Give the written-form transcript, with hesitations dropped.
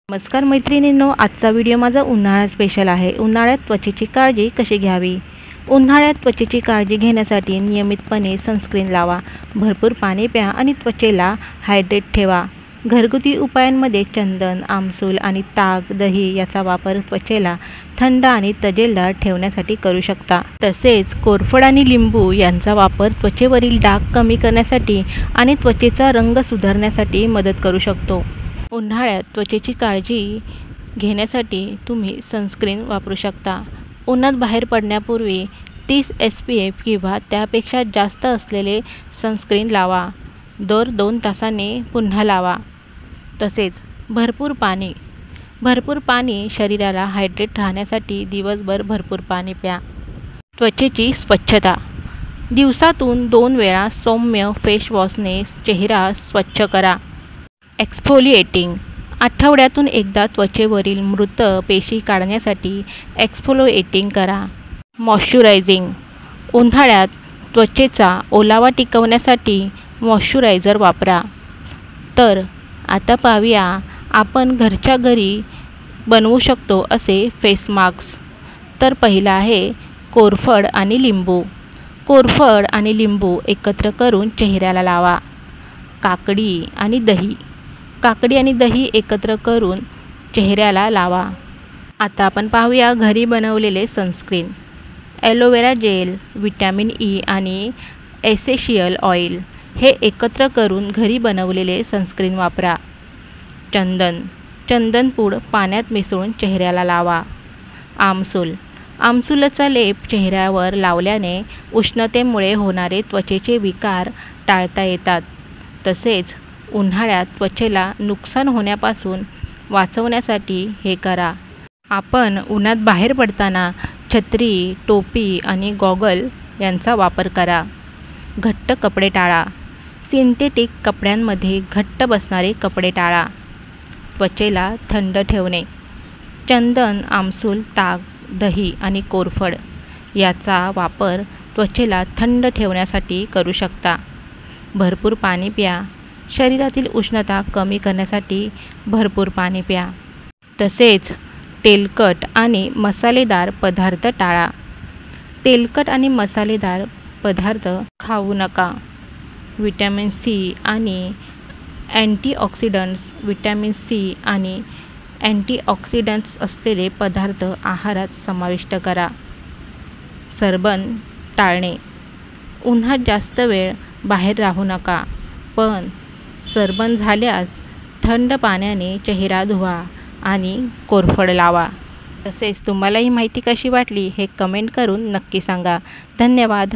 नमस्कार मैत्रिणींनो, आजचा व्हिडिओ माझा उन्हाळा स्पेशल आहे। उन्हाळ्यात त्वचेची काळजी कशी घ्यावी। उन्हाळ्यात त्वचेची काळजी घेण्यासाठी नियमितपणे सनस्क्रीन लावा, भरपूर पाणी प्या आणि त्वचेला हायड्रेट ठेवा। घरगुती उपायांमध्ये चंदन, आमसूल आणि ताक, दही याचा वापर त्वचेला थंड आणि तजेलदार ठेवण्यासाठी करू शकता। तसेच कोरफड आणि लिंबू यांचा वापर त्वचेवरील डाग कमी करण्यासाठी आणि त्वचेचा रंग सुधारण्यासाठी मदत करू शकतो। उन्हाळ्यात त्वचेची काळजी घेण्यासाठी तुम्ही सनस्क्रीन वापरू शकता। उन्हात बाहेर पडण्यापूर्वी 30 SPF किंवा त्यापेक्षा जास्त असलेले सनस्क्रीन लावा। दर 2 तासांनी पुन्हा लावा। तसेच भरपूर पाणी शरीराला हायड्रेट राहण्यासाठी दिवसभर भरपूर पाणी प्या। त्वचेची स्वच्छता, दिवसातून 2 वेळा सौम्य फेस वॉशने चेहरा स्वच्छ करा। एक्सफोलिएटिंग, आठवड्यातून एकदा त्वचेवरील मृत पेशी काढण्यासाठी एक्सफोलिएटिंग करा। मॉइश्चरायझिंग, उन्हाळ्यात त्वचेचा ओलावा टिकवण्यासाठी मॉइश्चरायझर वापरा। तर आता पाहूया आपण घरच्या घरी बनवू शकतो असे फेस मास्क। तर पहिला आहे कोरफड आणि लिंबू। कोरफड आणि लिंबू एकत्र करून चेहऱ्याला लावा। काकडी आणि दही एकत्र करून चेहऱ्याला लावा। आता आपण पाहूया घरी बनवलेले sunscreen. Aloe vera gel, vitamin E आणि एसेन्शियल ऑइल हे एकत्र करून घरी बनवलेले सनस्क्रीन वापरा। चंदनपूड पाण्यात मिसळून चेहऱ्याला लावा। आमसूलचा लेप चेहऱ्यावर लावल्याने उष्णतेमुळे होणारे त्वचेचे विकार टाळता येतात। तसेच उन्हाळ्यात त्वचेला नुकसान होण्यापासून वाचवण्यासाठी हे करा। आपण उन्हात बाहेर पडताना छत्री, टोपी आणि गॉगल यांचा वापर करा। घट्ट कपडे टाळा, सिंथेटिक कपड्यांमध्ये घट्ट बसणारे कपडे टाळा। त्वचेला थंड ठेवणे, चंदन, आमसूल, ताक, दही आणि कोरफड याचा वापर त्वचेला थंड ठेवण्यासाठी करू शकता। भरपूर पाणी प्या, शरीरातील उष्णता कमी करण्यासाठी भरपूर पाणी प्या। तसेच तेलकट आणि मसालेदार पदार्थ टाळा। तेलकट आणि मसालेदार पदार्थ खाऊ नका। व्हिटॅमिन सी आणि अँटीऑक्सिडंट्स असलेले पदार्थ आहारात समाविष्ट करा। सरबण टाळणे, उन्हात जास्त वेळ बाहेर राहू नका, पण सरबण झाल्यास थंड पाण्याने चेहरा धुवा आणि कोरफड लावा। तसेच तुम्हाला ही माहिती कशी वाटली हे कमेंट करून नक्की सांगा। धन्यवाद।